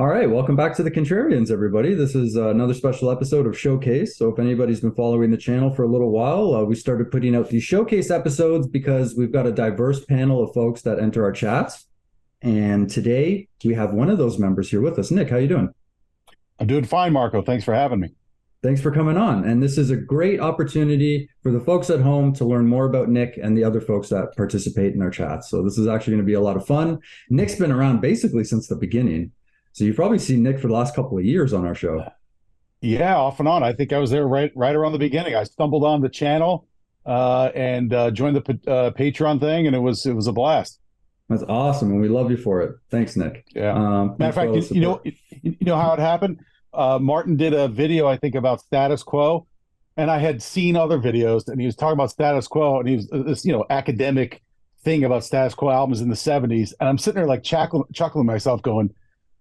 All right, welcome back to the Contrarians, everybody. This is another special episode of Showcase. So if anybody's been following the channel for a little while, we started putting out these Showcase episodes because we've got a diverse panel of folks that enter our chats. And today we have one of those members here with us. Nick, how you doing? I'm doing fine, Marco. Thanks for having me. Thanks for coming on. And this is a great opportunity for the folks at home to learn more about Nick and the other folks that participate in our chats. So this is actually going to be a lot of fun. Nick's been around basically since the beginning. So you've probably seen Nick for the last couple of years on our show. Yeah, off and on. I think I was there right around the beginning. I stumbled on the channel and joined the Patreon thing, and it was a blast. That's awesome, and we love you for it. Thanks, Nick. Yeah. Matter of fact, you know how it happened? Martin did a video, I think, about status quo, and I had seen other videos, and he was talking about status quo, and he was this academic thing about status quo albums in the '70s, and I'm sitting there like chuckling myself, going,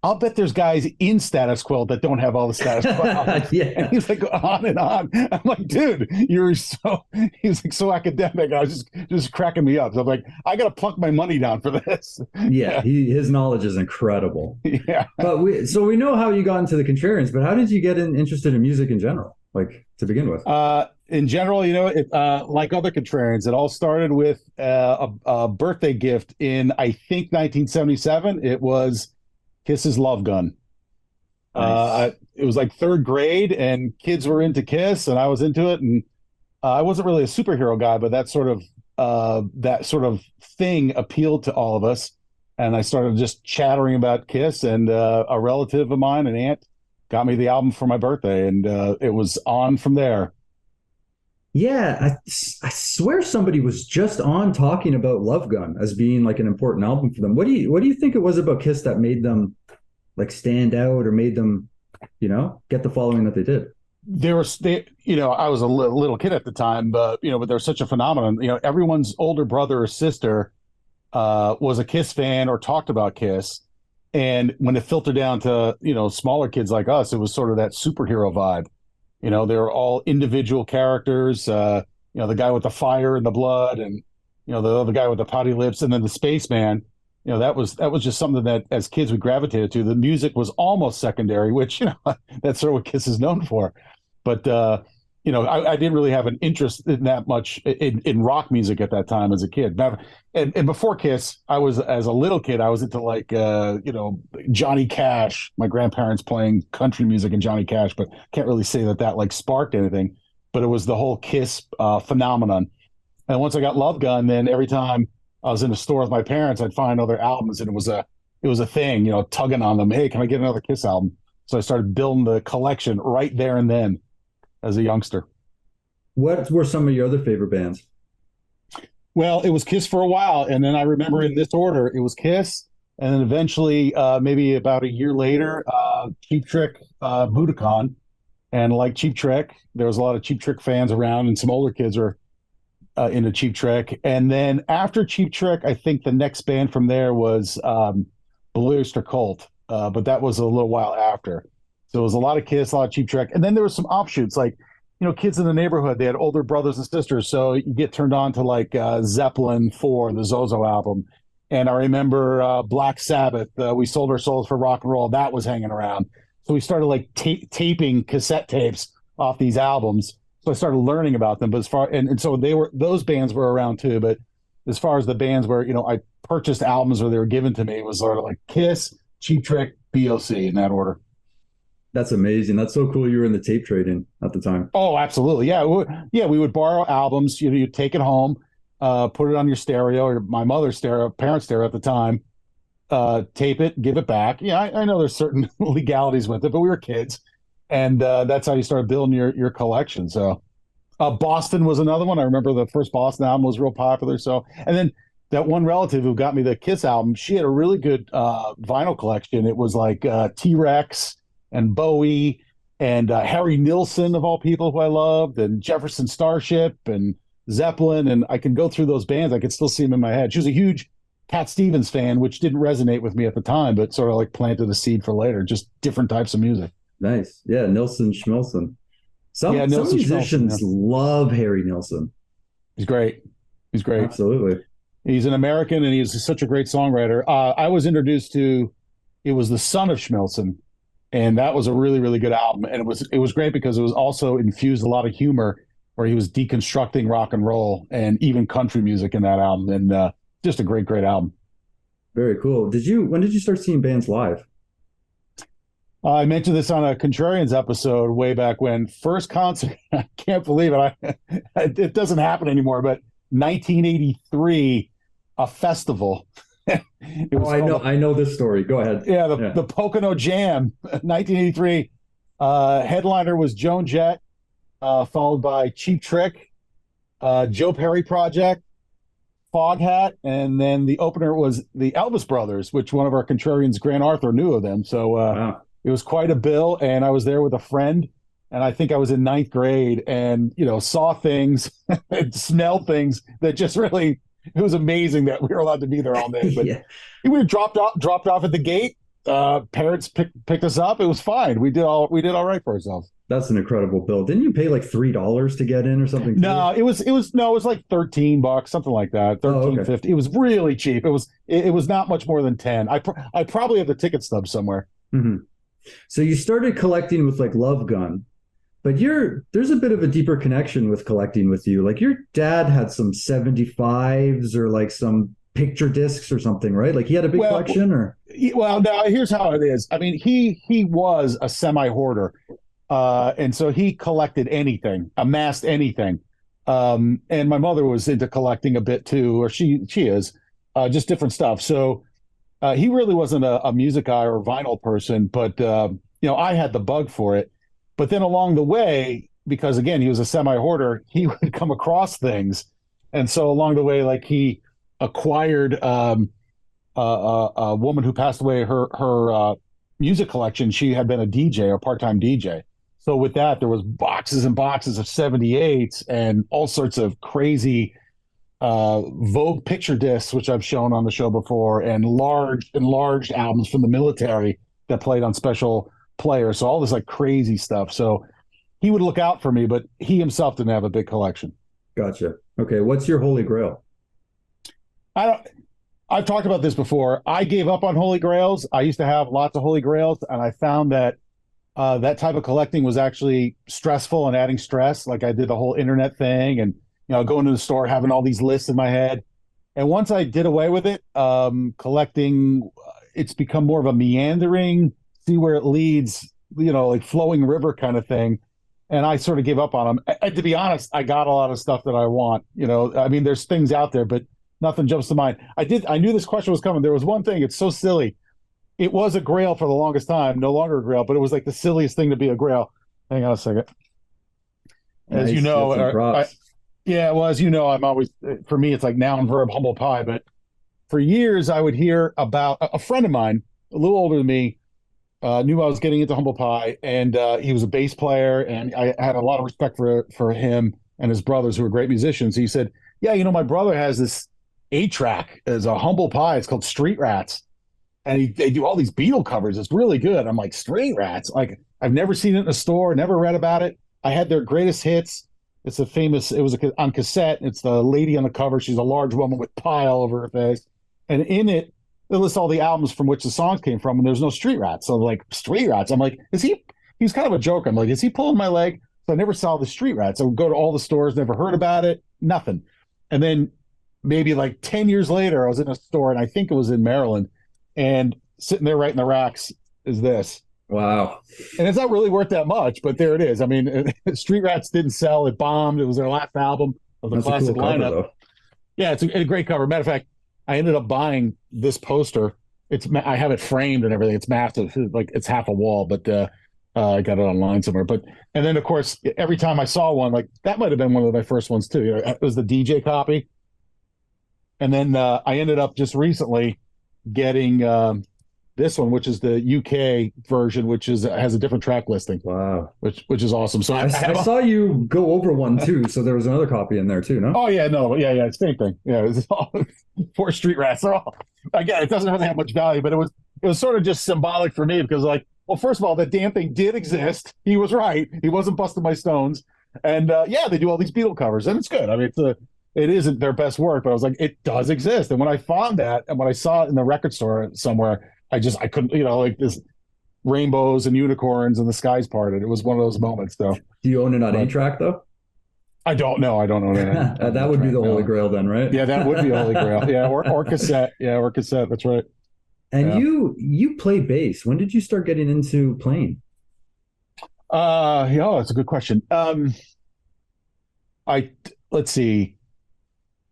I'll bet there's guys in status quo that don't have all the status quo albums. Yeah. And he's like on and on. I'm like, dude, he's like so academic. I was just cracking me up. So I'm like, I got to plunk my money down for this. Yeah, his knowledge is incredible. Yeah. But we know how you got into the Contrarians, but how did you get interested in music in general, like to begin with? In general, like other Contrarians, it all started with a birthday gift in, I think, 1977. It was Kiss's Love Gun. Nice. It was like third grade, and kids were into Kiss, and I was into it. And I wasn't really a superhero guy, but that sort of thing appealed to all of us. And I started just chattering about Kiss. And a relative of mine, an aunt, got me the album for my birthday, and it was on from there. Yeah, I swear somebody was just on talking about Love Gun as being like an important album for them. What do you think it was about Kiss that made them like stand out or made them, get the following that they did? I was a little kid at the time, but they're such a phenomenon. Everyone's older brother or sister was a Kiss fan or talked about Kiss. And when it filtered down to, smaller kids like us, it was sort of that superhero vibe. They were all individual characters. The guy with the fire and the blood, and the other guy with the pouty lips, and then the spaceman. That was just something that as kids we gravitated to. The music was almost secondary, which that's sort of what Kiss is known for. But I didn't really have an interest in that much in rock music at that time as a kid. And before Kiss, as a little kid, I was into like Johnny Cash. My grandparents playing country music and Johnny Cash, but can't really say that like sparked anything. But it was the whole Kiss phenomenon. And once I got Love Gun, then every time I was in a store with my parents, I'd find other albums, and it was a thing, tugging on them. Hey, can I get another Kiss album? So I started building the collection right there and then as a youngster. What were some of your other favorite bands? Well, it was Kiss for a while, and then I remember in this order, it was Kiss, and then eventually, maybe about a year later, Cheap Trick, Budokan. And like Cheap Trick, there was a lot of Cheap Trick fans around, and some older kids were into Cheap Trick. And then after Cheap Trick, I think the next band from there was Ballister Cult, but that was a little while after. So it was a lot of Kiss, a lot of Cheap Trick. And then there was some offshoots, like, kids in the neighborhood, they had older brothers and sisters. So you get turned on to like Zeppelin 4, the Zozo album. And I remember Black Sabbath, We Sold Our Souls for Rock and Roll. That was hanging around. So we started like taping cassette tapes off these albums. So I started learning about them. But so those bands were around too. But as far as the bands where, I purchased albums or they were given to me, it was sort of like Kiss, Cheap Trick, BOC in that order. That's amazing. That's so cool. You were in the tape trading at the time. Oh, absolutely. Yeah. We would borrow albums. You'd take it home, put it on your stereo or my mother's stereo, parents' stereo at the time, tape it, give it back. Yeah, I know there's certain legalities with it, but we were kids. And that's how you started building your collection. So Boston was another one. I remember the first Boston album was real popular. So, and then that one relative who got me the Kiss album, she had a really good vinyl collection. It was like T-Rex and Bowie and Harry Nilsson, of all people, who I loved, and Jefferson Starship and Zeppelin. And I could go through those bands. I could still see them in my head. She was a huge Cat Stevens fan, which didn't resonate with me at the time, but sort of like planted a seed for later, just different types of music. Nice. Yeah, Nilsson Schmilsson. Some Nilsson musicians Schmilsson, love Harry Nilsson. He's great. He's great. Absolutely. He's an American, and he's such a great songwriter. I was introduced to it was the son of Schmelzen, and that was a really, really good album. And it was great because it was also infused a lot of humor, where he was deconstructing rock and roll and even country music in that album. And just a great, great album. Very cool. When did you start seeing bands live? I mentioned this on a Contrarians episode way back when. First concert, I can't believe it. It doesn't happen anymore, but 1983, a festival. I know this story. Go ahead. Yeah, the Pocono Jam, 1983. Headliner was Joan Jett, followed by Cheap Trick, Joe Perry Project, Foghat, and then the opener was the Elvis Brothers, which one of our Contrarians, Grant Arthur, knew of them. So wow. It was quite a bill, and I was there with a friend, and I think I was in 9th grade, and saw things and smelled things that just really, it was amazing that we were allowed to be there all day. But yeah. We were dropped off at the gate. Parents picked us up. It was fine. We did all right for ourselves. That's an incredible bill. Didn't you pay like $3 to get in or something? No, it was like $13, something like that. 13.50. It was really cheap. It was not much more than 10. I probably have the ticket stub somewhere. Mm-hmm. So you started collecting with like Love Gun, but there's a bit of a deeper connection with collecting with you. Like your dad had some 75s or like some picture discs or something, right? Like he had a big collection, or? Well, no, here's how it is. I mean, he was a semi-hoarder. And so he collected anything, amassed anything. And my mother was into collecting a bit too, or she is, just different stuff. So he really wasn't a music guy or a vinyl person, but I had the bug for it. But then along the way, because again, he was a semi-hoarder, he would come across things. And so along the way, like he acquired a woman who passed away, her music collection. She had been a DJ, a part-time DJ. So with that, there was boxes and boxes of 78s and all sorts of crazy Vogue picture discs, which I've shown on the show before, and enlarged albums from the military that played on special players. So all this like crazy stuff. So he would look out for me, but he himself didn't have a big collection. Gotcha. Okay. What's your Holy Grail? I've talked about this before. I gave up on Holy Grails. I used to have lots of Holy Grails, and I found that that type of collecting was actually stressful and adding stress. Like I did the whole internet thing and, going to the store, having all these lists in my head. And once I did away with it, collecting, it's become more of a meandering, see where it leads, like flowing river kind of thing. And I sort of gave up on them. And to be honest, I got a lot of stuff that I want, I mean, there's things out there, but nothing jumps to mind. I knew this question was coming. There was one thing, it's so silly. It was a grail for the longest time, no longer a grail, but it was like the silliest thing to be a grail. Hang on a second. As nice. You know, as you know, I'm always, for me, it's like noun, verb, humble pie. But for years, I would hear about a friend of mine, a little older than me, knew I was getting into humble pie, and he was a bass player, and I had a lot of respect for him and his brothers, who were great musicians. He said, yeah, my brother has this 8-track as a humble pie. It's called Street Rats. And they do all these Beatle covers. It's really good. I'm like, Street Rats? Like, I've never seen it in a store, never read about it. I had their greatest hits. It was on cassette. It's the lady on the cover. She's a large woman with pie all over her face. And in it, they list all the albums from which the songs came from, and there's no Street Rats. So I'm like, Street Rats? I'm like, he's kind of a joke. I'm like, is he pulling my leg? So I never saw the Street Rats. I would go to all the stores, never heard about it, nothing. And then maybe like 10 years later, I was in a store, and I think it was in Maryland, and sitting there right in the racks is this. Wow. And it's not really worth that much, but there it is. I mean, Street Rats didn't sell. It bombed. It was their last album of the classic lineup. Cover, yeah, it's a great cover. Matter of fact, I ended up buying this poster. I have it framed and everything. It's massive. Like it's half a wall, but I got it online somewhere. And then, of course, every time I saw one, like that might have been one of my first ones too. It was the DJ copy. And then I ended up just recently getting this one, which is the UK version, which has a different track listing. Wow, which is awesome. So I saw you go over one too. So there was another copy in there too, no? Oh yeah, no, yeah, same thing. Yeah, it's all 4 Street Rats. They're all, again, it doesn't really have much value, but it was sort of just symbolic for me because, like, well, first of all, that damn thing did exist. He was right. He wasn't busting my stones. And yeah, they do all these Beatle covers, and it's good. I mean, it isn't their best work, but I was like, it does exist. And when I found that, and when I saw it in the record store somewhere, I couldn't, like this rainbows and unicorns and the skies parted. It was one of those moments, though. Do you own it on 8-track though? I don't know. I don't know that. That would be the Holy Grail then, right? Yeah, that would be a Holy Grail. Yeah, or cassette. Yeah, or cassette. That's right. And you play bass. When did you start getting into playing? Yeah, that's a good question. Let's see.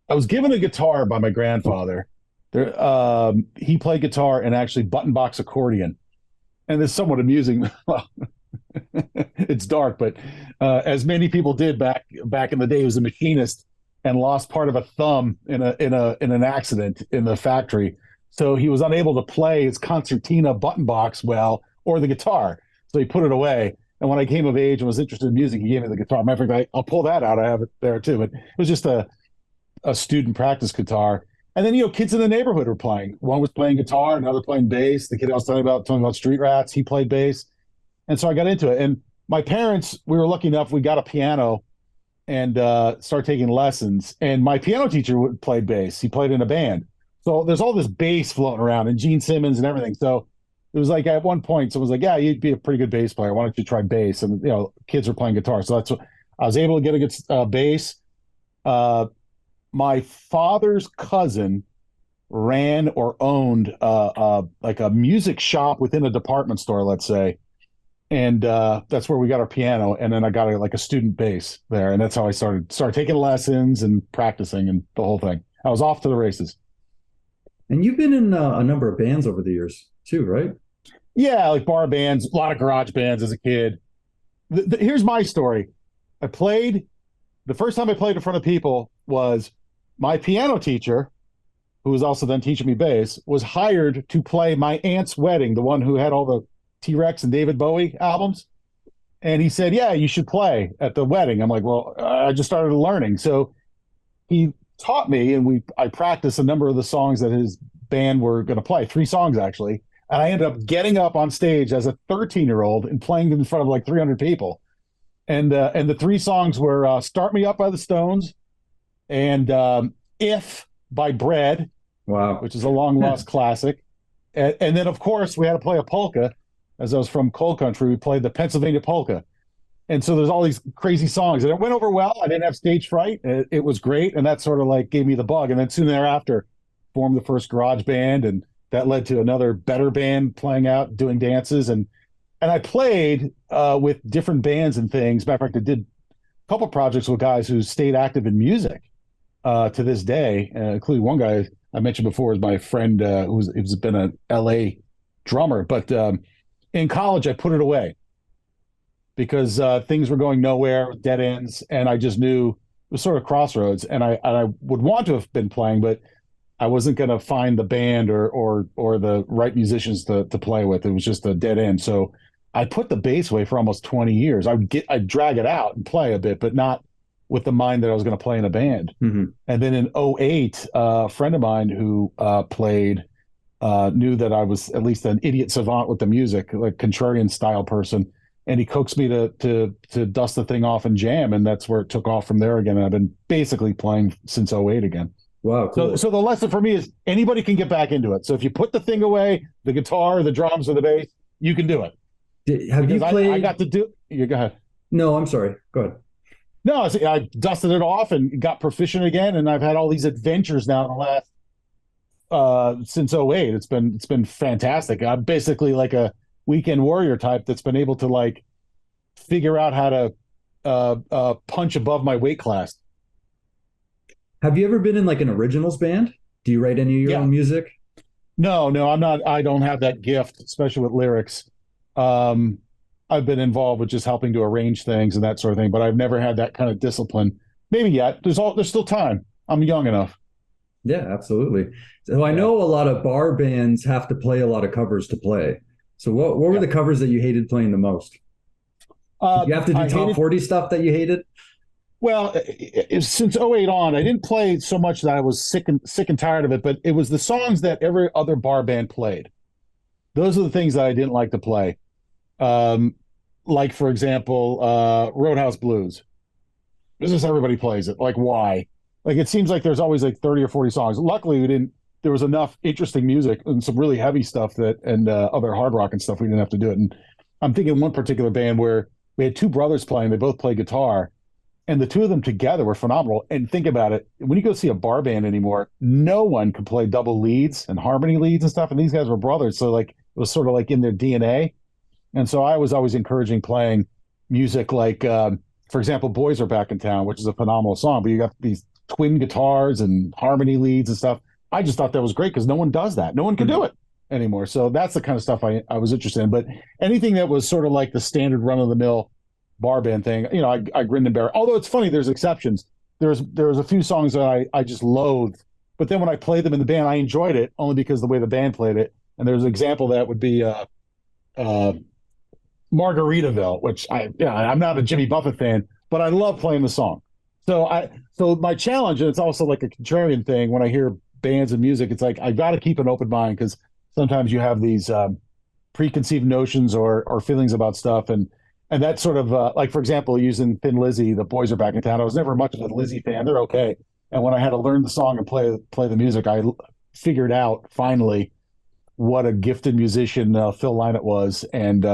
I was given a guitar by my grandfather. He played guitar and actually button box accordion, and it's somewhat amusing. Well, it's dark, but as many people did back in the day, he was a machinist and lost part of a thumb in an accident in the factory. So he was unable to play his concertina button box well or the guitar. So he put it away. And when I came of age and was interested in music, he gave me the guitar. Matter of fact, I'll pull that out. I have it there too. But it was just a student practice guitar. And then, kids in the neighborhood were playing. One was playing guitar, another playing bass. The kid I was telling about Street Rats, he played bass. And so I got into it. And my parents, we were lucky enough, we got a piano and started taking lessons. And my piano teacher played bass. He played in a band. So there's all this bass floating around and Gene Simmons and everything. So it was like at one point, someone was like, yeah, you'd be a pretty good bass player. Why don't you try bass? And, kids were playing guitar. So that's what I was able to get a good bass. My father's cousin ran or owned like a music shop within a department store, let's say. And that's where we got our piano. And then I got a student bass there. And that's how I started taking lessons and practicing and the whole thing. I was off to the races. And you've been in a number of bands over the years too, right? Yeah, like bar bands, a lot of garage bands as a kid. Here's my story. The first time I played in front of people was my piano teacher, who was also then teaching me bass, was hired to play my aunt's wedding, the one who had all the T-Rex and David Bowie albums. And he said, yeah, you should play at the wedding. I'm like, well, I just started learning. So he taught me, and I practiced a number of the songs that his band were going to play, 3 songs actually. And I ended up getting up on stage as a 13-year-old and playing them in front of like 300 people. And the 3 songs were Start Me Up by the Stones and If by Bread, wow, which is a long-lost classic. And then, of course, we had to play a polka. As I was from coal country, we played the Pennsylvania polka. And so there's all these crazy songs. And it went over well. I didn't have stage fright. It was great. And that sort of like gave me the bug. And then soon thereafter, formed the first garage band. And that led to another better band playing out, doing dances. And I played with different bands and things. Matter of fact, I did a couple projects with guys who stayed active in music to this day, including one guy I mentioned before is my friend who's been an LA drummer. But in college, I put it away because things were going nowhere, dead ends. And I just knew it was sort of crossroads. And I would want to have been playing, but I wasn't going to find the band or the right musicians to play with. It was just a dead end. So I put the bass away for almost 20 years. I'd drag it out and play a bit, but not with the mind that I was going to play in a band. Mm-hmm. And then in 2008, a friend of mine who played knew that I was at least an idiot savant with the music, like Contrarian style person. And he coaxed me to dust the thing off and jam. And that's where it took off from there again. And I've been basically playing since 2008 again. Wow, cool. So the lesson for me is anybody can get back into it. So if you put the thing away, the guitar, the drums, or the bass, you can do it. Have you played? I got to do. You go ahead. No, I'm sorry. Go ahead. No, I dusted it off and got proficient again, and I've had all these adventures now in the last since 2008. It's been fantastic. I'm basically like a weekend warrior type that's been able to like figure out how to punch above my weight class. Have you ever been in like an originals band? Do you write any of your own music? No, I'm not. I don't have that gift, especially with lyrics. I've been involved with just helping to arrange things and that sort of thing, but I've never had that kind of discipline. Maybe yet. There's still time. I'm young enough. Yeah, absolutely. So I know a lot of bar bands have to play a lot of covers to play. So what were the covers that you hated playing the most? Did you have to do top 40 stuff that you hated? Well, since 2008 on, I didn't play so much that I was sick and tired of it, but it was the songs that every other bar band played. Those are the things that I didn't like to play. Like, for example, Roadhouse Blues. This is everybody plays it. Like, why? Like, it seems like there's always like 30 or 40 songs. Luckily, we didn't there was enough interesting music and some really heavy stuff and other hard rock and stuff. We didn't have to do it. And I'm thinking one particular band where we had two brothers playing. They both play guitar, and the two of them together were phenomenal. And think about it. When you go see a bar band anymore, no one could play double leads and harmony leads and stuff. And these guys were brothers. So like, it was sort of like in their DNA. And so I was always encouraging playing music like, for example, Boys Are Back in Town, which is a phenomenal song, but you got these twin guitars and harmony leads and stuff. I just thought that was great because no one does that. No one can do it anymore. So that's the kind of stuff I was interested in. But anything that was sort of like the standard run-of-the-mill bar band thing, you know, I grinned and bear it. Although it's funny, there's exceptions. There was a few songs that I just loathed, but then when I played them in the band, I enjoyed it only because of the way the band played it. And there's an example that would be Margaritaville, which I'm not a Jimmy Buffett fan, but I love playing the song. So my challenge, and it's also like a contrarian thing, when I hear bands and music, it's like I got to keep an open mind because sometimes you have these preconceived notions or feelings about stuff, and that sort of like, for example, using Thin Lizzy, the Boys Are Back in Town. I was never much of a Lizzy fan. They're okay, and when I had to learn the song and play the music, I figured out finally what a gifted musician Phil Lynott was, and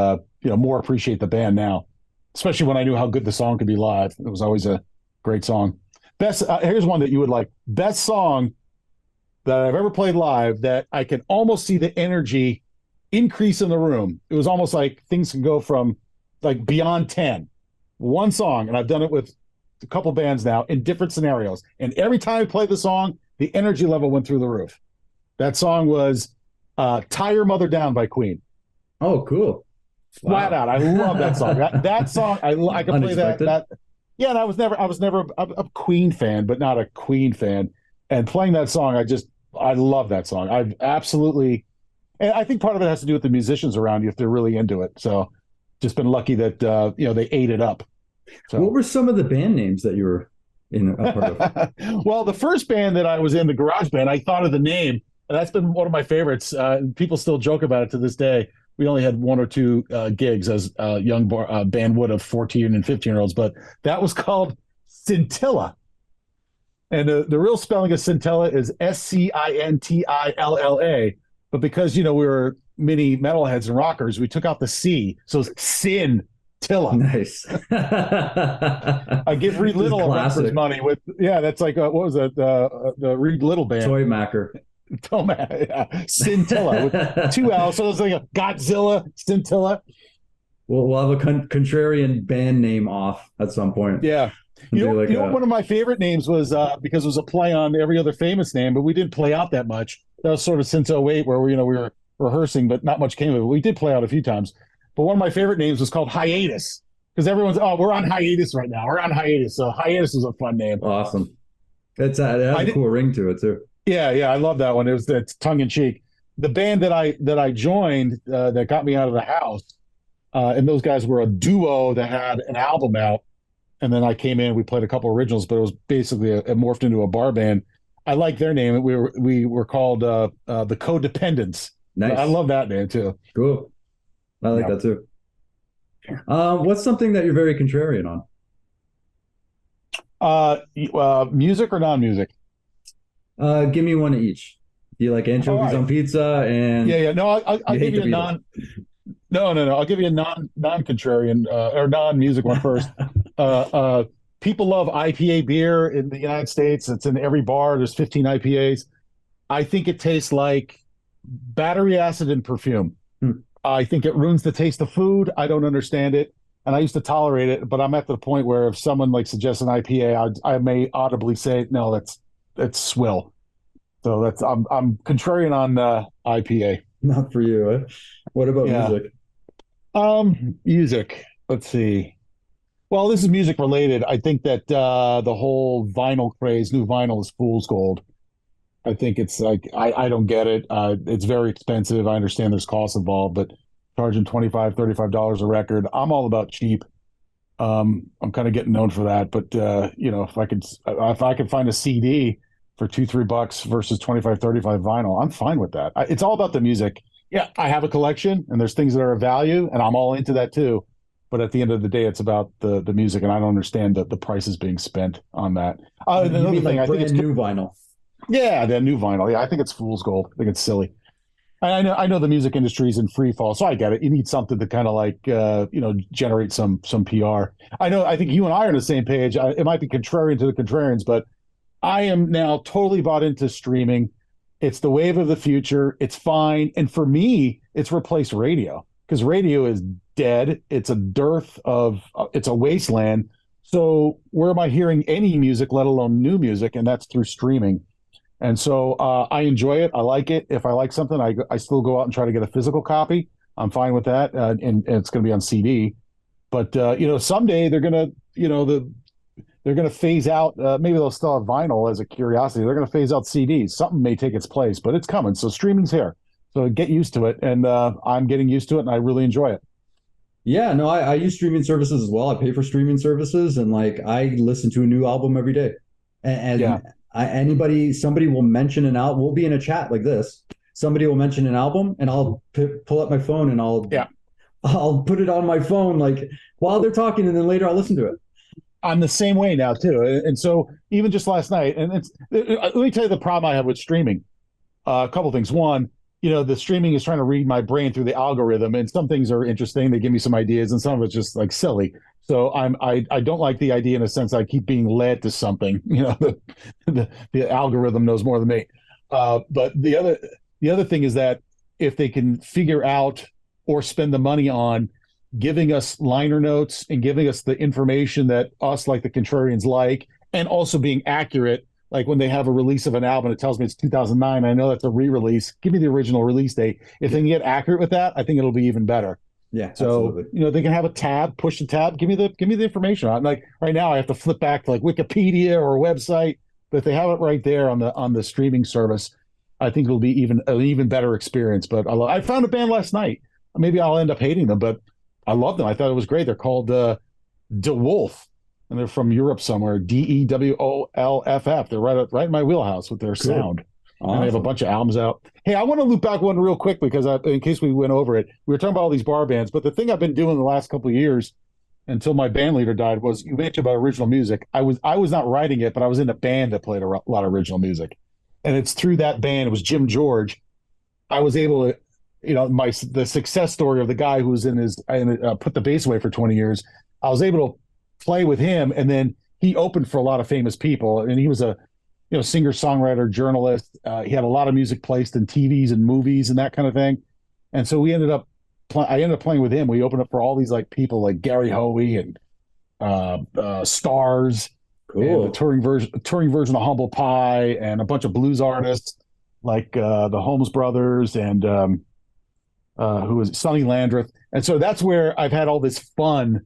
more appreciate the band now, especially when I knew how good the song could be live. It was always a great song. Best here's one that you would like. Best song that I've ever played live that I can almost see the energy increase in the room. It was almost like things can go from like beyond 10. One song, and I've done it with a couple bands now in different scenarios. And every time I played the song, the energy level went through the roof. That song was Tie Your Mother Down by Queen. Oh, cool. Flat out. I love that song. That song, I could play that. Yeah, and I was never a Queen fan, but not a Queen fan. And playing that song, I love that song. I've absolutely, and I think part of it has to do with the musicians around you if they're really into it. So just been lucky that they ate it up. So. What were some of the band names that you were in a part of? Well, the first band that I was in, the garage band, I thought of the name, and that's been one of my favorites. People still joke about it to this day. We only had one or two gigs as a young band would of 14 and 15-year-olds, but that was called Scintilla. And the real spelling of Scintilla is Scintilla. But because, we were mini metalheads and rockers, we took out the C. So it's Scintilla. Nice. I give Reed Little a run for his money with, that's like, what was it? The Reed Little band. Toy Macker. Scintilla with 2 L's. So it's like a Godzilla, Scintilla. We'll have a contrarian band name off at some point. Yeah. One of my favorite names was because it was a play on every other famous name, but we didn't play out that much. That was sort of since '08 where we were rehearsing, but not much came of it. We did play out a few times. But one of my favorite names was called Hiatus because everyone's, we're on hiatus right now. We're on hiatus. So Hiatus is a fun name. Awesome. It has a cool ring to it too. Yeah, I love that one. It was that tongue in cheek. The band that I joined that got me out of the house, and those guys were a duo that had an album out, and then I came in. We played a couple originals, but it was basically it morphed into a bar band. I like their name. We were called the Codependents. Nice. I love that name too. Cool. I like that too. What's something that you're very contrarian on? Music or non-music? Give me one each. Do you like anchovies on pizza? And no, I'll give you a non. No. I'll give you a non-contrarian or non-music one first. People love IPA beer in the United States. It's in every bar. There's 15 IPAs. I think it tastes like battery acid and perfume. I think it ruins the taste of food. I don't understand it, and I used to tolerate it, but I'm at the point where if someone like suggests an IPA, I may audibly say, no, that's swill. So I'm contrarian on IPA. Not for you. Eh? What about music? Music. Let's see. Well, this is music related. I think that the whole vinyl craze, new vinyl is fool's gold. I think it's like I don't get it. It's very expensive. I understand there's costs involved, but charging $25, $35 a record, I'm all about cheap. I'm kind of getting known for that, but if I could find a CD for $2-3 versus $25-$35 vinyl, I'm fine with that. It's all about the music. Yeah, I have a collection, and there's things that are of value, and I'm all into that too. But at the end of the day, it's about the music, and I don't understand the prices being spent on that. Another thing, I think it's new vinyl. Yeah, the new vinyl. Yeah, I think it's fool's gold. I think it's silly. I know the music industry is in free fall, so I get it. You need something to kind of like generate some PR. I think you and I are on the same page. It might be contrarian to the contrarians, but I am now totally bought into streaming. It's the wave of the future. It's fine. And for me, it's replaced radio because radio is dead. It's a dearth of, it's a wasteland. So where am I hearing any music, let alone new music? And that's through streaming. And so I enjoy it. I like it. If I like something, I still go out and try to get a physical copy. I'm fine with that. And it's going to be on CD. But, someday they're going to, they're going to phase out, maybe they'll still have vinyl as a curiosity. They're going to phase out CDs. Something may take its place, but it's coming. So streaming's here. So get used to it. And I'm getting used to it and I really enjoy it. Yeah, no, I use streaming services as well. I pay for streaming services, and like I listen to a new album every day. And Yeah. somebody will mention an album. We'll be in a chat like this. Somebody will mention an album, and I'll pull up my phone and I'll put it on my phone like while they're talking, and then later I'll listen to it. I'm the same way now too. And so even just last night, let me tell you the problem I have with streaming. A couple things. One, the streaming is trying to read my brain through the algorithm, and some things are interesting. They give me some ideas, and some of it's just like silly. So I don't like the idea in a sense I keep being led to something. The algorithm knows more than me. But the other thing is that if they can figure out or spend the money on giving us liner notes and giving us the information that us like the Contrarians like, and also being accurate. Like when they have a release of an album, it tells me it's 2009. I know that's a re-release. Give me the original release date. If they can get accurate with that, I think it'll be even better. Yeah. So, absolutely. they can have a tab, push the tab, give me the information. Like right now, I have to flip back to like Wikipedia or a website, but if they have it right there on the streaming service, I think it'll be an even better experience. But I found a band last night. Maybe I'll end up hating them, but I love them. I thought it was great. They're called De Wolf, and they're from Europe somewhere. Dewolff. They're right in my wheelhouse with their sound. Awesome. And they have a bunch of albums out. Hey, I want to loop back one real quick because in case we went over it, we were talking about all these bar bands. But the thing I've been doing the last couple of years until my band leader died was you mentioned about original music. I was not writing it, but I was in a band that played a lot of original music, and it's through that band. It was Jim George. I was able to. The success story of the guy who was put the bass away for 20 years. I was able to play with him, and then he opened for a lot of famous people, and he was a singer songwriter, journalist. He had a lot of music placed in TVs and movies and that kind of thing, and so I ended up playing with him. We opened up for all these like people like Gary Hoey and Stars, cool. And the touring version of Humble Pie, and a bunch of blues artists like the Holmes Brothers and who was Sonny Landreth. And so that's where I've had all this fun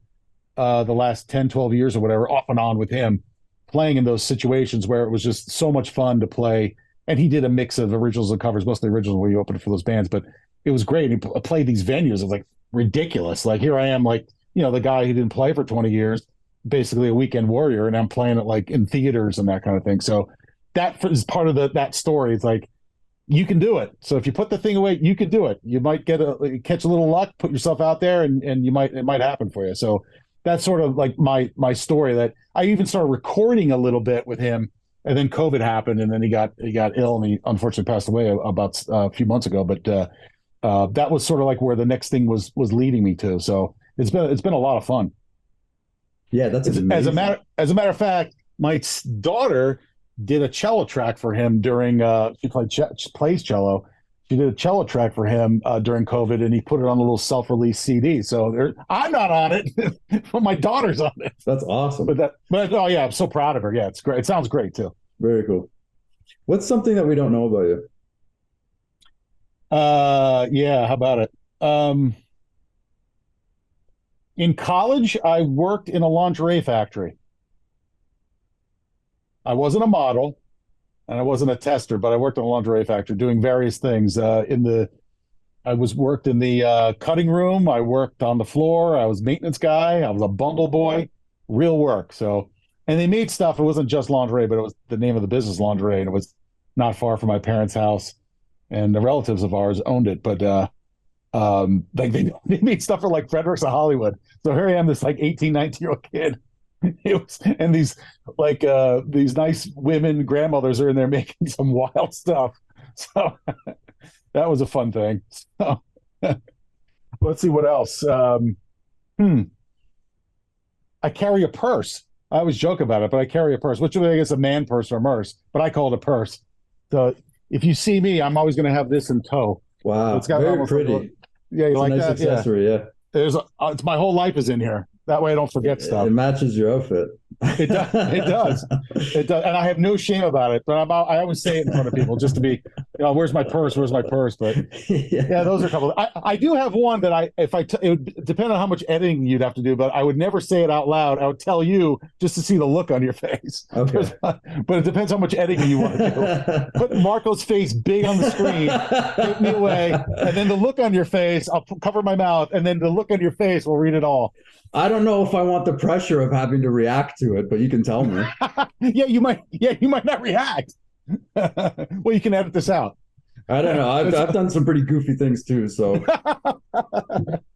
the last 10, 12 years or whatever, off and on with him, playing in those situations where it was just so much fun to play. And he did a mix of originals and covers, mostly originals where he opened for those bands, but it was great. He played these venues. It was like ridiculous. Like here I am, like, the guy who didn't play for 20 years, basically a weekend warrior, and I'm playing it like in theaters and that kind of thing. So that is part of that story. It's like, you can do it. So if you put the thing away, you can do it. You might catch a little luck, put yourself out there, and it might happen for you. So that's sort of like my story. That I even started recording a little bit with him, and then COVID happened, and then he got ill, and he unfortunately passed away about a few months ago. But that was sort of like where the next thing was leading me to. So it's been a lot of fun. Yeah, that's amazing. As a matter of fact, my daughter did a cello track for him during she plays cello. She did a cello track for him during COVID, and he put it on a little self-release CD. So I'm not on it, but my daughter's on it. That's awesome. But oh yeah, I'm so proud of her. Yeah, it's great. It sounds great too. Very cool. What's something that we don't know about you? Yeah, how about it? In college, I worked in a lingerie factory. I wasn't a model and I wasn't a tester, but I worked in a lingerie factory doing various things. I worked in the cutting room. I worked on the floor. I was maintenance guy. I was a bundle boy, real work. So, and they made stuff. It wasn't just lingerie, but it was the name of the business, lingerie. And it was not far from my parents' house, and the relatives of ours owned it. But like they made stuff for like Fredericks of Hollywood. So here I am, this like 18, 19-year-old kid It was, and these nice women grandmothers are in there making some wild stuff. So that was a fun thing. So let's see what else. I carry a purse. I always joke about it, but I carry a purse, which I guess a man purse or merce, but I call it a purse. So if you see me, I'm always going to have this in tow. Wow, it's got very pretty. Yeah, you it's like a nice that? accessory, yeah. It's my whole life is in here. That way I don't forget stuff. It matches your outfit. It does. It does. It does. And I have no shame about it. But I always say it in front of people just to be, where's my purse? Where's my purse? But yeah, those are a couple. I do have one that it would depend on how much editing you'd have to do, but I would never say it out loud. I would tell you just to see the look on your face. Okay. But it depends how much editing you want to do. Put Marco's face big on the screen, take me away, and then the look on your face, I'll cover my mouth, and then the look on your face, we'll read it all. I don't know if I want the pressure of having to react to it, but you can tell me. Yeah, you might not react. Well, you can edit this out. I don't know. I've done some pretty goofy things too, so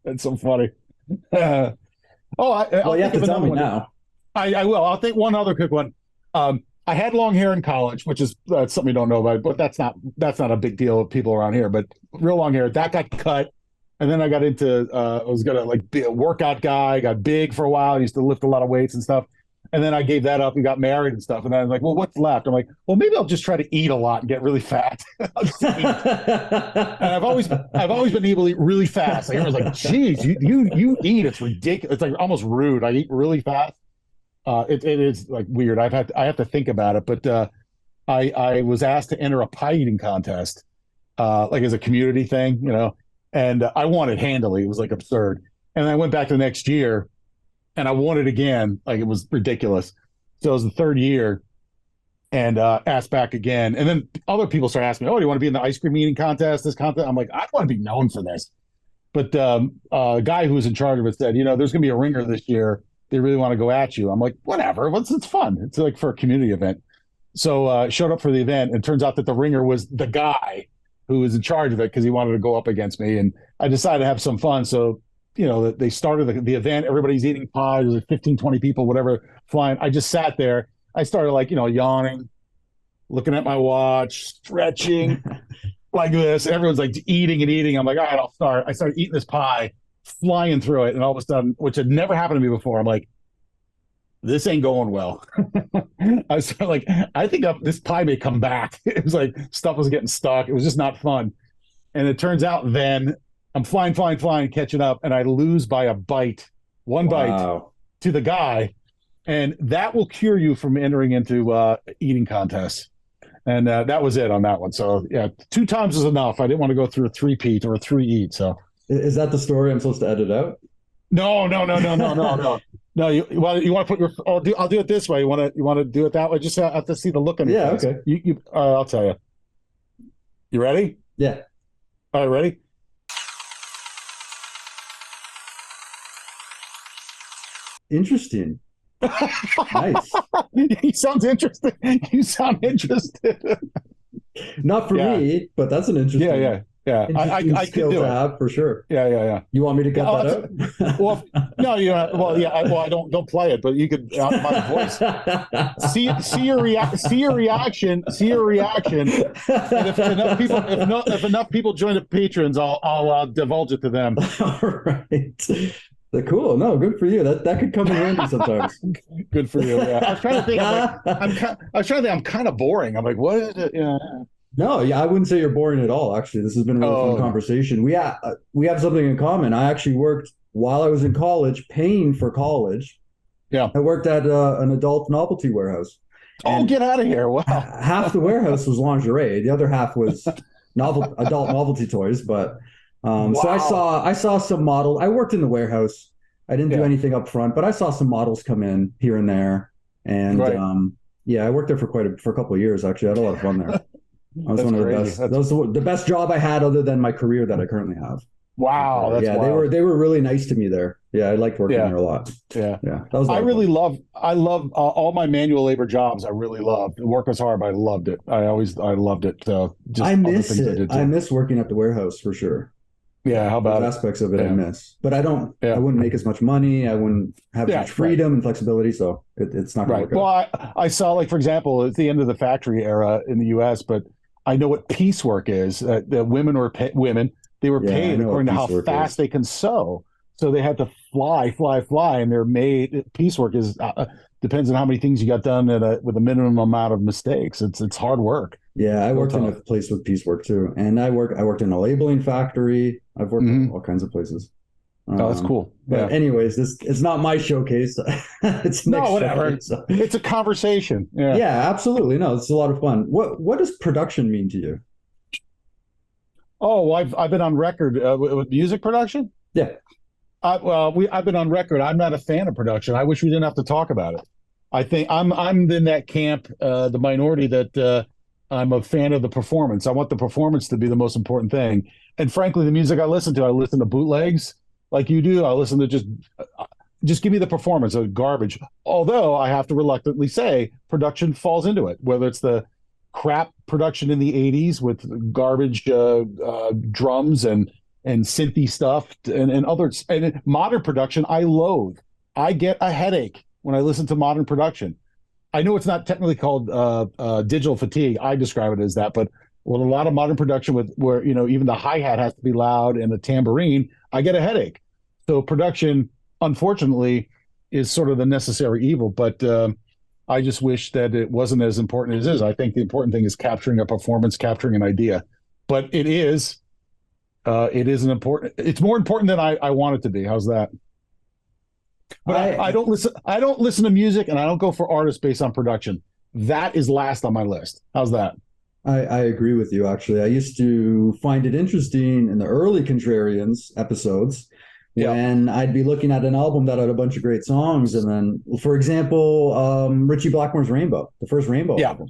that's so funny. You have to tell me now. I will. I'll take one other quick one. I had long hair in college, which is something you don't know about, but that's not a big deal with people around here. But real long hair, that got cut. And then I got into, I was going to be a workout guy, got big for a while. I used to lift a lot of weights and stuff. And then I gave that up and got married and stuff. And I was like, well, what's left? I'm like, well, maybe I'll just try to eat a lot and get really fat. I'll just eat. And I've always been able to eat really fast. Like, I was like, geez, you eat. It's ridiculous. It's like almost rude. I eat really fast. It is like weird. I have to think about it. But I was asked to enter a pie eating contest, like as a community thing, and I won it handily. It was like absurd. And I went back the next year and I won it again. Like it was ridiculous. So it was the third year and asked back again. And then other people started asking me, oh, do you want to be in the ice cream eating contest, this contest? I'm like, I want to be known for this. But a guy who was in charge of it said, there's going to be a ringer this year. They really want to go at you. I'm like, whatever. It's fun. It's like for a community event. So showed up for the event. And it turns out that the ringer was the guy who was in charge of it because he wanted to go up against me. And I decided to have some fun. So, they started the event. Everybody's eating pie. There's like 15, 20 people, whatever, flying. I just sat there. I started yawning, looking at my watch, stretching like this. Everyone's like eating and eating. I'm like, all right, I'll start. I started eating this pie, flying through it. And all of a sudden, which had never happened to me before, I'm like, this ain't going well. I was like, I think this pie may come back. It was like stuff was getting stuck. It was just not fun. And it turns out then I'm flying, catching up, and I lose by a bite, one bite to the guy. And that will cure you from entering into eating contests. And that was it on that one. So, yeah, 2 times is enough. I didn't want to go through a 3-peat or a 3-eat. So, is that the story I'm supposed to edit out? No. No, you want to put your? I'll do it this way. You want to do it that way? Just have to see the look on your face. Okay. You. I'll tell you. You ready? Yeah. All right, ready? Interesting. Nice. He sounds interesting. You sound interested. Not for me, but that's an interesting. Yeah. I could do it for sure. Yeah. You want me to cut that out? Well, no, I don't play it, but you could my voice. See your reaction. And if enough people join the patrons, I'll divulge it to them. All right. Cool. No, good for you. That could come in handy sometimes. Good for you. Yeah. I was trying to think. I'm kind of boring. I'm like, what is it? Yeah. No, I wouldn't say you're boring at all. Actually, this has been a really fun conversation. We have something in common. I actually worked while I was in college, paying for college. Yeah, I worked at an adult novelty warehouse. Oh, get out of here! Wow. Half the warehouse was lingerie. The other half was adult novelty toys. But so I saw some models. I worked in the warehouse. I didn't do anything up front, but I saw some models come in here and there. And I worked there for a couple of years. Actually, I had a lot of fun there. I was one of the best. That was the best job I had, other than my career that I currently have. Wow, that's wild. They were really nice to me there. Yeah, I liked working there a lot. Yeah. That was. I love all my manual labor jobs. I really loved. The work was hard, but I loved it. I loved it. So I miss it. I miss working at the warehouse for sure. Yeah, how about Those aspects of it I miss. But I Yeah. wouldn't make as much money. I wouldn't have as much freedom and flexibility. So it's not going to work out. Well, I saw, like, for example, it's the end of the factory era in the US, but I know what piecework is. The women were they were paid according to how fast they can sew. So they had to fly, and they're made. Piecework is depends on how many things you got done with a minimum amount of mistakes. It's hard work. Yeah, I worked in a place with piecework too, and I worked in a labeling factory. I've worked in all kinds of places. Oh, that's cool. But anyways, it's not my showcase. It's no, whatever. Showcase, so. It's a conversation. Yeah, absolutely. No, it's a lot of fun. What does production mean to you? Oh, well, I've been on record with music production. Yeah. I've been on record. I'm not a fan of production. I wish we didn't have to talk about it. I think I'm in that camp, the minority that I'm a fan of the performance. I want the performance to be the most important thing. And frankly, the music I listen to bootlegs like you do. I listen to just give me the performance of garbage. Although I have to reluctantly say production falls into it, whether it's the crap production in the 80s with garbage drums and synthy stuff and others, and modern production I loathe. I get a headache when I listen to modern production. I know it's not technically called digital fatigue. I describe it as that, but with a lot of modern production where even the hi-hat has to be loud and a tambourine, I get a headache. So production, unfortunately, is sort of the necessary evil, but I just wish that it wasn't as important as it is. I think the important thing is capturing a performance, capturing an idea. But it is it's more important than I want it to be. How's that? But I don't listen to music, and I don't go for artists based on production. That is last on my list. How's that? I agree with you, actually. I used to find it interesting in the early Contrarians episodes when I'd be looking at an album that had a bunch of great songs. And then, for example, Ritchie Blackmore's Rainbow, the first Rainbow album.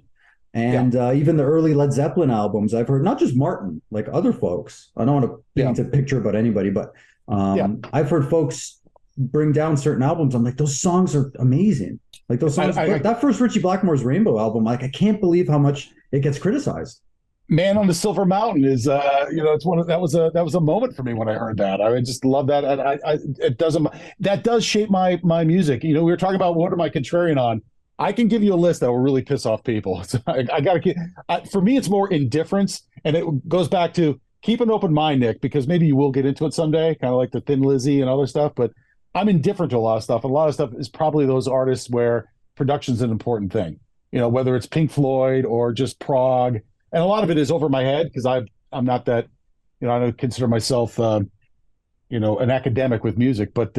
And even the early Led Zeppelin albums, I've heard, not just Martin, like other folks. I don't want to paint a picture about anybody, but I've heard folks bring down certain albums. I'm like, those songs are amazing. Like those songs, that first Ritchie Blackmore's Rainbow album, like I can't believe how much it gets criticized. Man on the Silver Mountain is, it's that was a moment for me when I heard that. I just love that. That does shape my music. We were talking about what am I contrarian on. I can give you a list that will really piss off people. So I got to for me, it's more indifference. And it goes back to keep an open mind, Nick, because maybe you will get into it someday, kind of like the Thin Lizzy and other stuff. But I'm indifferent to a lot of stuff. And a lot of stuff is probably those artists where production's an important thing, whether it's Pink Floyd or just prog. And a lot of it is over my head because I'm not that, I don't consider myself, an academic with music, but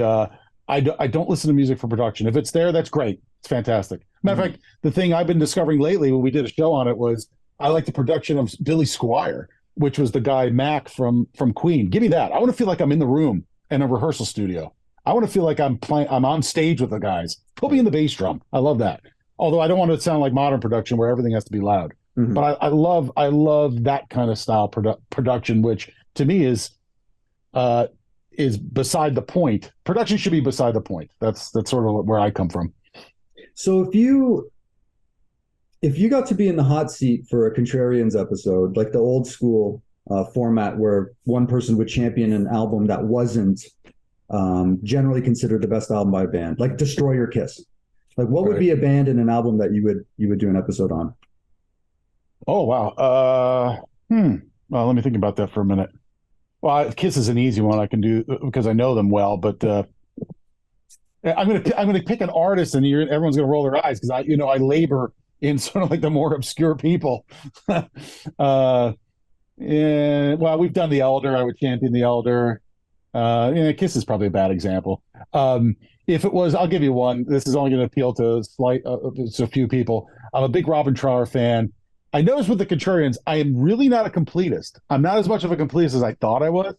I don't listen to music for production. If it's there, that's great. It's fantastic. Matter of fact, the thing I've been discovering lately when we did a show on it was I like the production of Billy Squire, which was the guy Mac from Queen. Give me that. I want to feel like I'm in the room in a rehearsal studio. I want to feel like I'm on stage with the guys. Put me in the bass drum. I love that. Although I don't want it to sound like modern production where everything has to be loud. Mm-hmm. But I love that kind of style production, which to me is beside the point. Production should be beside the point. That's sort of where I come from. So if you got to be in the hot seat for a Contrarians episode, like the old school format where one person would champion an album that wasn't generally considered the best album by a band, like Destroy Your Kiss, like what would be a band and an album that you would do an episode on? Oh, wow. Well, let me think about that for a minute. Well, Kiss is an easy one I can do because I know them well, but I'm gonna pick an artist, and everyone's gonna roll their eyes because I labor in sort of like the more obscure people. Well, we've done The Elder. I would champion The Elder. Kiss is probably a bad example. If it was, I'll give you one. This is only going to appeal to a few people. I'm a big Robin Trower fan. I noticed with the Contrarians, I am really not a completist. I'm not as much of a completist as I thought I was,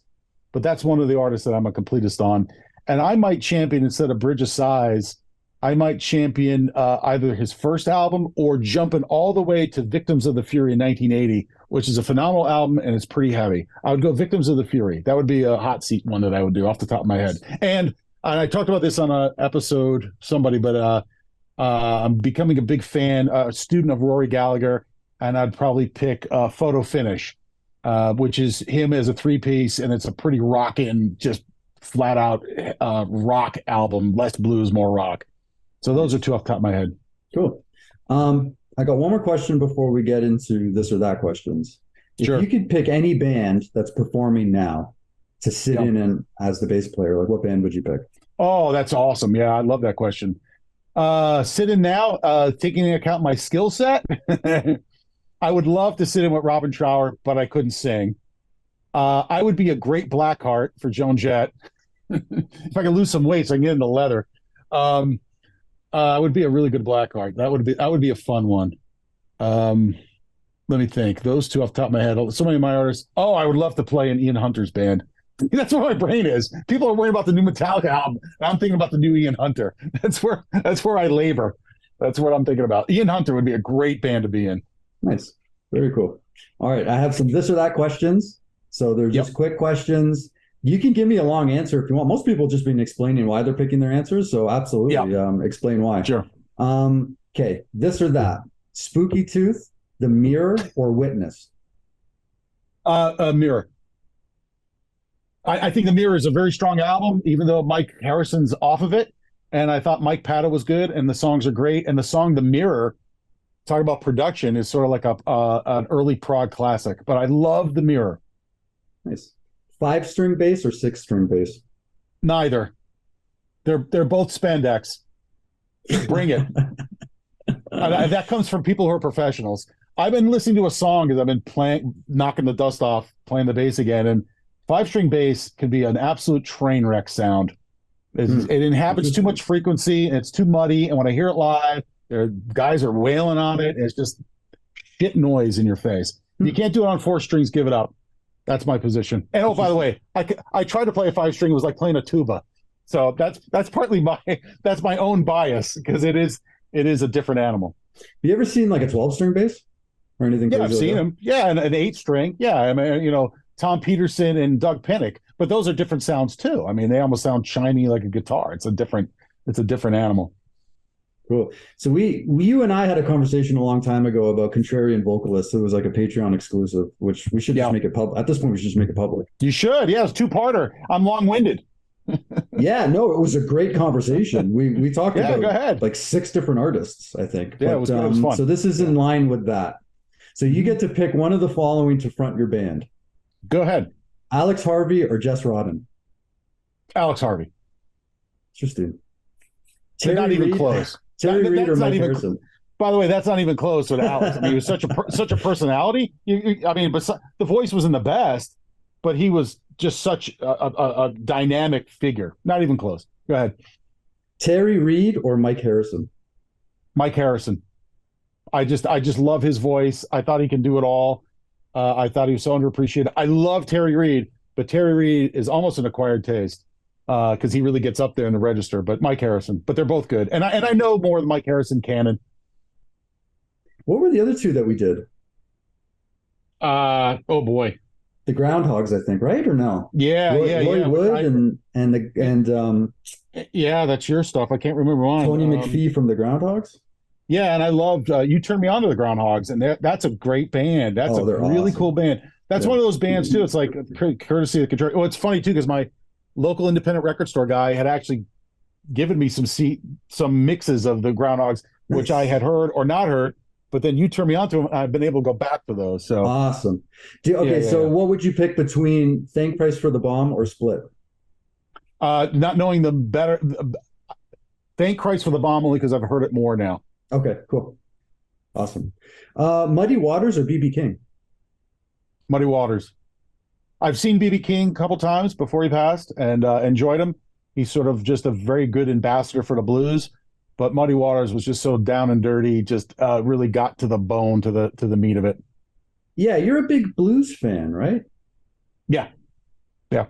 but that's one of the artists that I'm a completist on. And I might champion, instead of Bridge of Sighs, I might champion either his first album or jumping all the way to Victims of the Fury in 1980, which is a phenomenal album and it's pretty heavy. I would go Victims of the Fury. That would be a hot seat one that I would do off the top of my head. And I talked about this on an episode, but I'm becoming a big fan, a student of Rory Gallagher, and I'd probably pick Photo Finish, which is him as a three-piece, and it's a pretty rockin', just flat out rock album, less blues, more rock. So those are two off the top of my head. Cool. I got one more question before we get into this or that questions. Sure. If you could pick any band that's performing now to sit in and as the bass player, like what band would you pick? Oh, that's awesome. Yeah, I love that question. Sit in now, taking into account my skill set. I would love to sit in with Robin Trower, but I couldn't sing. I would be a great Blackheart for Joan Jett. If I could lose some weight so I can get into leather. I would be a really good Blackheart. That would be a fun one. Let me think. Those two off the top of my head. So many of my artists. Oh, I would love to play in Ian Hunter's band. That's where my brain is. People are worrying about the new Metallica album. I'm thinking about the new Ian Hunter. That's where I labor. That's what I'm thinking about. Ian Hunter would be a great band to be in. Nice. Very cool. All right. I have some this or that questions. So they're just quick questions. You can give me a long answer if you want. Most people just been explaining why they're picking their answers. So absolutely, explain why. Sure. Okay. This or that. Spooky Tooth, The Mirror, or Witness? Mirror. I think The Mirror is a very strong album, even though Mike Harrison's off of it. And I thought Mike Pata was good, and the songs are great. And the song The Mirror, talking about production, is sort of like an early prog classic. But I love The Mirror. Nice. 5-string bass or 6-string bass? Neither. They're both spandex. Bring it. That comes from people who are professionals. I've been listening to a song because I've been knocking the dust off, playing the bass again, and 5-string bass can be an absolute train wreck sound. It inhabits too much frequency, and it's too muddy. And when I hear it live, guys are wailing on it. It's just shit noise in your face. If you can't do it on 4 strings, give it up. That's my position. And oh, by the way, I tried to play a 5-string. It was like playing a tuba. So that's partly my own bias, because it is a different animal. Have you ever seen like a 12-string bass or anything? Yeah, I've seen them. Yeah, and an 8-string. Yeah, I mean, Tom Peterson and Doug Pinnick, but those are different sounds too. I mean, they almost sound shiny like a guitar. It's a different animal. Cool. So you and I had a conversation a long time ago about Contrarian vocalists. It was like a Patreon exclusive, which we should just make it public. At this point, we should just make it public. You should. Yeah, it's 2-parter. I'm long-winded. Yeah, no, it was a great conversation. We talked about go ahead. Like 6 different artists, I think. Yeah, it was fun. So this is in line with that. So you get to pick one of the following to front your band. Go ahead. Alex Harvey or Jess Rodden? Alex Harvey. Interesting. Not even close. Terry Reid or Mike Harrison? By the way, that's not even close with Alex. I mean, he was such a personality. The voice wasn't the best, but he was just such a dynamic figure. Not even close. Go ahead. Terry Reid or Mike Harrison? Mike Harrison. I just love his voice. I thought he can do it all. I thought he was so underappreciated. I love Terry Reid, but Terry Reid is almost an acquired taste because he really gets up there in the register. But Mike Harrison, but they're both good. And I know more than Mike Harrison canon. What were the other two that we did? Oh boy, the Groundhogs, I think, right or no? Yeah, Roy Wood and yeah, that's your stuff. I can't remember one. Tony McPhee from the Groundhogs. Yeah, and I loved You Turned Me On to the Groundhogs, and that's a great band. That's a really cool band. That's one of those bands too. It's like courtesy of the Contrarian. Well, it's funny too because my local independent record store guy had actually given me some mixes of the Groundhogs, which I had heard or not heard. But then you turned me on to them, and I've been able to go back to those. So awesome. So what would you pick between Thank Christ for the Bomb or Split? Not knowing them better. Thank Christ for the Bomb only because I've heard it more now. Okay, cool. Awesome. Muddy Waters or BB King? Muddy Waters. I've seen BB King a couple times before he passed and enjoyed him. He's sort of just a very good ambassador for the blues. But Muddy Waters was just so down and dirty, just really got to the bone, to the meat of it. Yeah, you're a big blues fan, right? Yeah. Like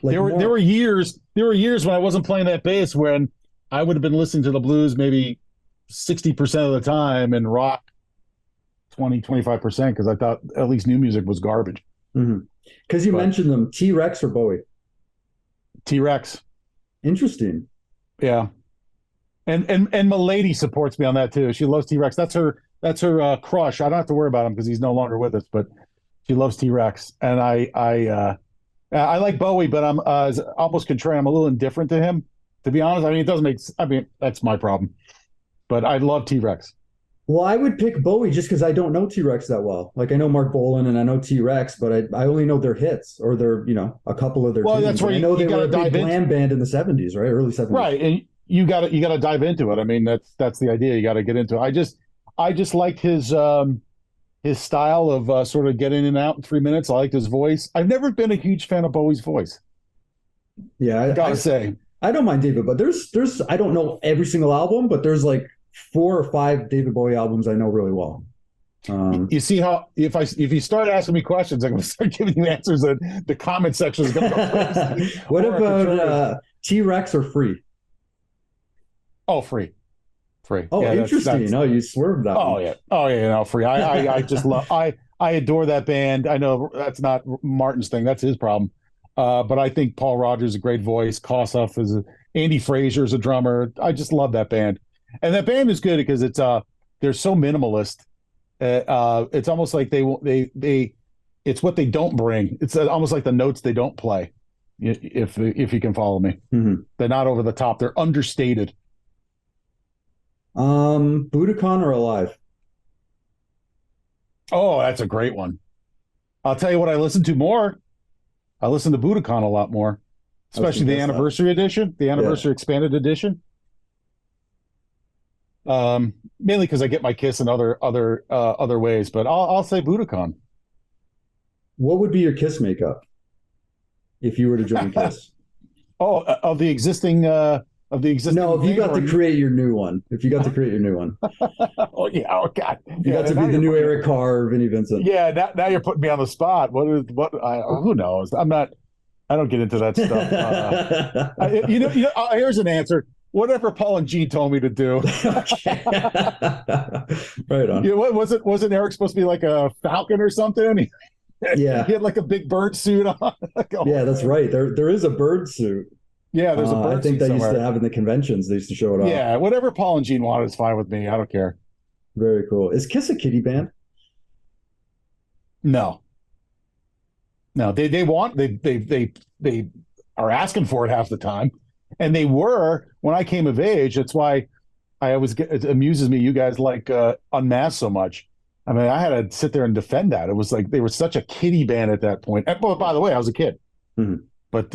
there were years when I wasn't playing that bass when I would have been listening to the blues maybe 60% of the time and rock 20-25% because I thought at least new music was garbage. Because you mentioned them, T-Rex or Bowie? T-Rex. Interesting. Yeah. And Milady supports me on that too. She loves T-Rex. That's her crush. I don't have to worry about him because he's no longer with us. But She loves T-Rex, and I like Bowie, but I'm almost contrarian. I'm a little indifferent to him, to be honest. I mean, it doesn't make. I mean, that's my problem. But I love T-Rex. Well, I would pick Bowie just because I don't know T-Rex that well. Like I know Mark Bolan and I know T-Rex, but I only know their hits or their, a couple of their Well, tunes. that's where I know you they were a gotta big dive in. glam band in the 70s, right? Early 70s. Right, and you gotta dive into it. I mean, that's the idea. You got to get into it. I just liked his style of sort of get in and out in 3 minutes. I liked his voice. I've never been a huge fan of Bowie's voice. Yeah, Gotta say. I don't mind David, but there's I don't know every single album, but there's like 4 or 5 David Bowie albums I know really well. You see how if you start asking me questions, I'm going to start giving you answers that the comment section is going to go crazy. What about T-Rex or Free? Oh, Free. Oh, yeah, interesting. That's... you swerved that. Oh yeah. Free. I just love. I adore that band. I know that's not Martin's thing. That's his problem. But I think Paul Rodgers is a great voice. Kossoff is Andy Frazier's a drummer. I just love that band, and that band is good because it's they're so minimalist. It's almost like they it's what they don't bring. It's almost like the notes they don't play. If you can follow me, They're not over the top. They're understated. Budokan or Alive? Oh, that's a great one. I'll tell you what I listen to more. I listen to Budokan a lot more, especially the anniversary edition, the anniversary expanded edition. Mainly because I get my Kiss in other ways, but I'll say Budokan. What would be your Kiss makeup if you were to join Kiss? Of the existing. No, if you got to create your new one. Oh yeah, oh god, you got to be the new Eric Carr or Vinnie Vincent. Yeah, now you're putting me on the spot. Who knows? I don't get into that stuff. Here's an answer. Whatever Paul and Gene told me to do. Right on. Wasn't Eric supposed to be like a falcon or something? He had like a big bird suit on. Yeah, that's right. There is a bird suit. Yeah, there's a bird I think they somewhere. Used to have in the conventions. They used to show it off. Yeah, whatever Paul and Gene wanted is fine with me. I don't care. Very cool. Is Kiss a kiddie band? No. They are asking for it half the time, and they were when I came of age. That's why it amuses me. You guys like Unmasked so much. I mean, I had to sit there and defend that. It was like they were such a kiddie band at that point. And, by the way, I was a kid. Mm-hmm. But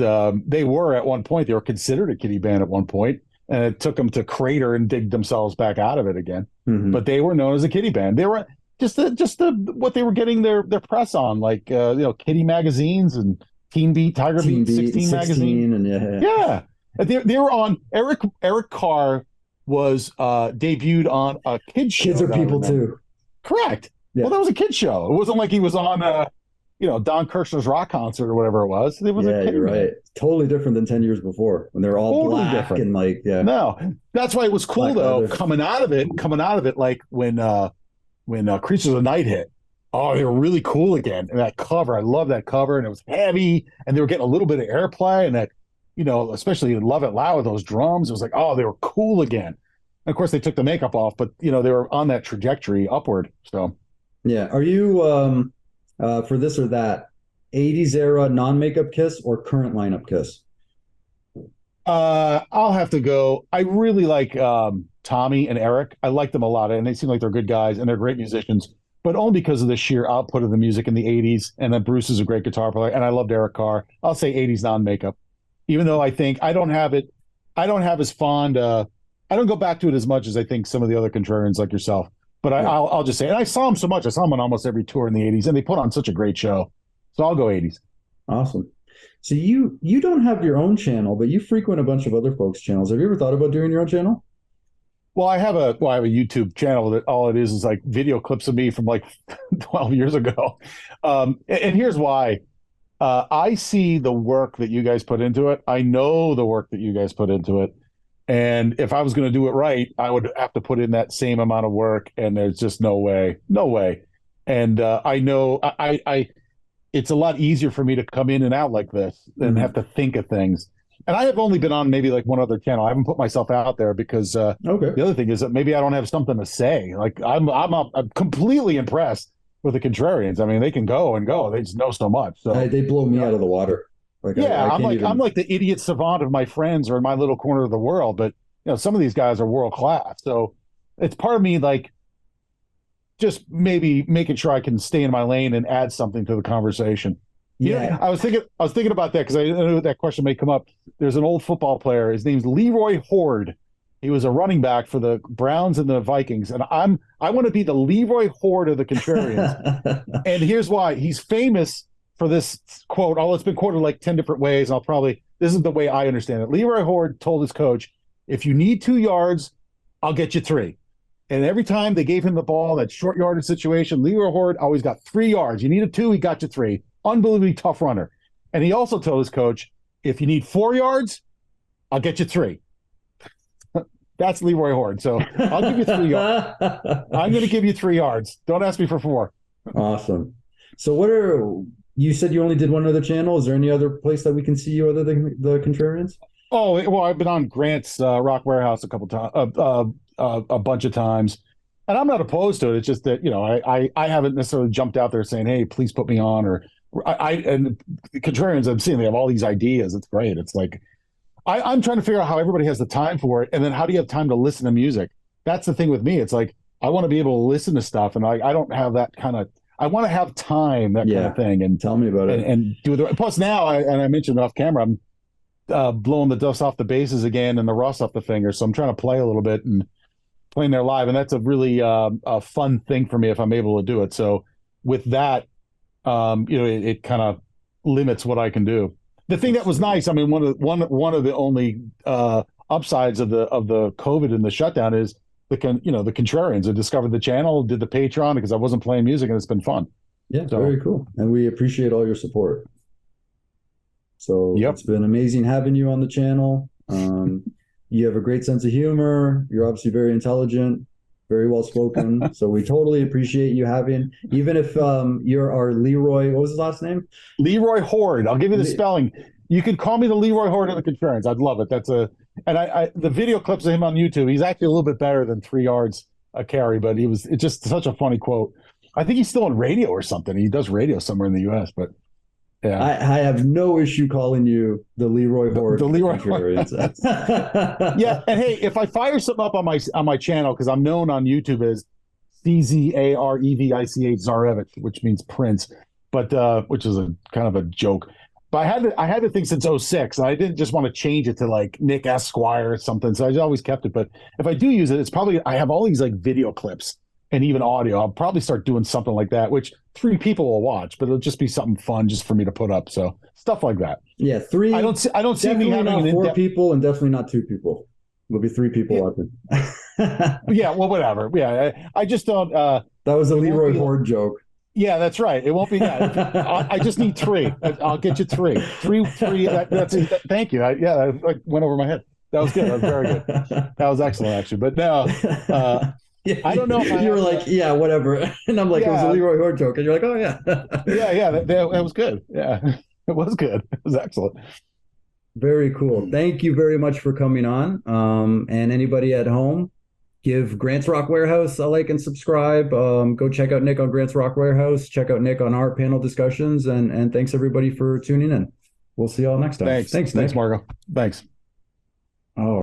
they were at one point. They were considered a kiddie band at one point, and it took them to crater and dig themselves back out of it again. Mm-hmm. But they were known as a kiddie band. They were just what they were getting their press on, like kiddie magazines and Teen Beat, Tiger Beat, 16 magazine, and yeah. They were on. Eric Carr was debuted on a kid show. Kids are people too. Correct. Yeah. Well, that was a kid show. It wasn't like he was on Don Kirshner's rock concert or whatever it was. It was you're right. Totally different than 10 years before when they're all totally black different. And like, yeah. No, that's why it was cool though. Coming out of it, like when Creatures of the Night hit. Oh, they were really cool again. And that cover, I love that cover, and it was heavy, and they were getting a little bit of airplay, and that, especially Love It Loud with those drums. It was like, oh, they were cool again. And of course, they took the makeup off, but they were on that trajectory upward. So, yeah. Are you for this or that 80s era non-makeup Kiss or current lineup Kiss? I'll have to go. I really like Tommy and Eric. I like them a lot, and they seem like they're good guys and they're great musicians, but only because of the sheer output of the music in the 80s. And then Bruce is a great guitar player, and I loved Eric Carr. I'll say 80s non-makeup, even though I think I don't have as fond I don't go back to it as much as I think some of the other contrarians like yourself. But I'll just say, and I saw them so much. I saw them on almost every tour in the 80s, and they put on such a great show. So I'll go 80s. Awesome. So you don't have your own channel, but you frequent a bunch of other folks' channels. Have you ever thought about doing your own channel? Well, I have a YouTube channel that all it is like video clips of me from like 12 years ago. And here's why. I see the work that you guys put into it. I know the work that you guys put into it. And if I was going to do it right, I would have to put in that same amount of work. And there's just no way. And I know it's a lot easier for me to come in and out like this than have to think of things. And I have only been on maybe like one other channel. I haven't put myself out there because the other thing is that maybe I don't have something to say. Like I'm completely impressed with the Contrarians. I mean, they can go and go. They just know so much. So They blow me out of the water. Like yeah, I I'm can't like even... I'm like the idiot savant of my friends or in my little corner of the world. But some of these guys are world class. So it's part of me like just maybe making sure I can stay in my lane and add something to the conversation. Yeah, I was thinking about that because I know that question may come up. There's an old football player. His name's Leroy Horde. He was a running back for the Browns and the Vikings, and I want to be the Leroy Horde of the Contrarians. And here's why: he's famous for this quote. Oh, it's been quoted like 10 different ways. This is the way I understand it. Leroy Horde told his coach, "If you need 2 yards, I'll get you 3." And every time they gave him the ball, that short yardage situation, Leroy Horde always got 3 yards. You needed 2, he got you 3. Unbelievably tough runner. And he also told his coach, if you need 4 yards, I'll get you 3. That's Leroy Horde. So I'll give you 3 yards. I'm going to give you 3 yards. Don't ask me for 4. Awesome. So you said you only did one other channel. Is there any other place that we can see you other than the Contrarians? Oh, well, I've been on Grant's Rock Warehouse a couple times, a bunch of times. And I'm not opposed to it. It's just that, I haven't necessarily jumped out there saying, hey, please put me on. Or and the Contrarians, I'm seeing they have all these ideas. It's great. It's like, I'm trying to figure out how everybody has the time for it. And then how do you have time to listen to music? That's the thing with me. It's like, I want to be able to listen to stuff. And I don't have that kind of, I want to have time, that kind of thing. And tell me about it. And do it. Plus now, I mentioned off camera, I'm blowing the dust off the bases again and the rust off the fingers. So I'm trying to play a little bit and playing there live. And that's a really a fun thing for me if I'm able to do it. So with that, it kind of limits what I can do. The thing that was nice, I mean, one of the only upsides of the COVID and the shutdown is the Contrarians. I discovered the channel, did the Patreon because I wasn't playing music, and it's been fun. Yeah, so, very cool. And we appreciate all your support. So It's been amazing having you on the channel. You have a great sense of humor. You're obviously very intelligent, very well spoken. So we totally appreciate you having, even if you're our Leroy, what was his last name? Leroy Horde. I'll give you the spelling. You can call me the Leroy Horde of the Contrarians. I'd love it. And the video clips of him on YouTube, he's actually a little bit better than 3 yards a carry, but it's just such a funny quote. I think he's still on radio or something. He does radio somewhere in the US, but yeah. I have no issue calling you the Leroy Horde. The Leroy Horde. Yeah, and hey, if I fire something up on my channel, because I'm known on YouTube as CZAREVICH Zarevich, which means Prince, but which is a kind of a joke. But I had the thing since 06, and I didn't just want to change it to like Nick S Squire or something. So I always kept it. But if I do use it, it's probably I have all these like video clips and even audio. I'll probably start doing something like that, which 3 people will watch, but it'll just be something fun just for me to put up. So stuff like that. Yeah, 3. I don't see me having not 4 people, and definitely not 2 people. It'll be 3 people watching. Yeah, well, whatever. Yeah, I just don't. That was a Leroy Horde joke. Yeah, that's right. It won't be that. I just need 3. I'll get you 3. 3. That's it. Thank you. That went over my head. That was good. That was very good. That was excellent, actually. But no. I don't know if you were like, yeah, whatever. And I'm like, it was a Leroy Horde joke. And you're like, oh, yeah. Yeah, that was good. Yeah, it was good. It was excellent. Very cool. Thank you very much for coming on. And anybody at home, give Grant's Rock Warehouse a like and subscribe. Go check out Nick on Grant's Rock Warehouse. Check out Nick on our panel discussions. And thanks, everybody, for tuning in. We'll see y'all next time. Thanks, Margo. Thanks. Oh.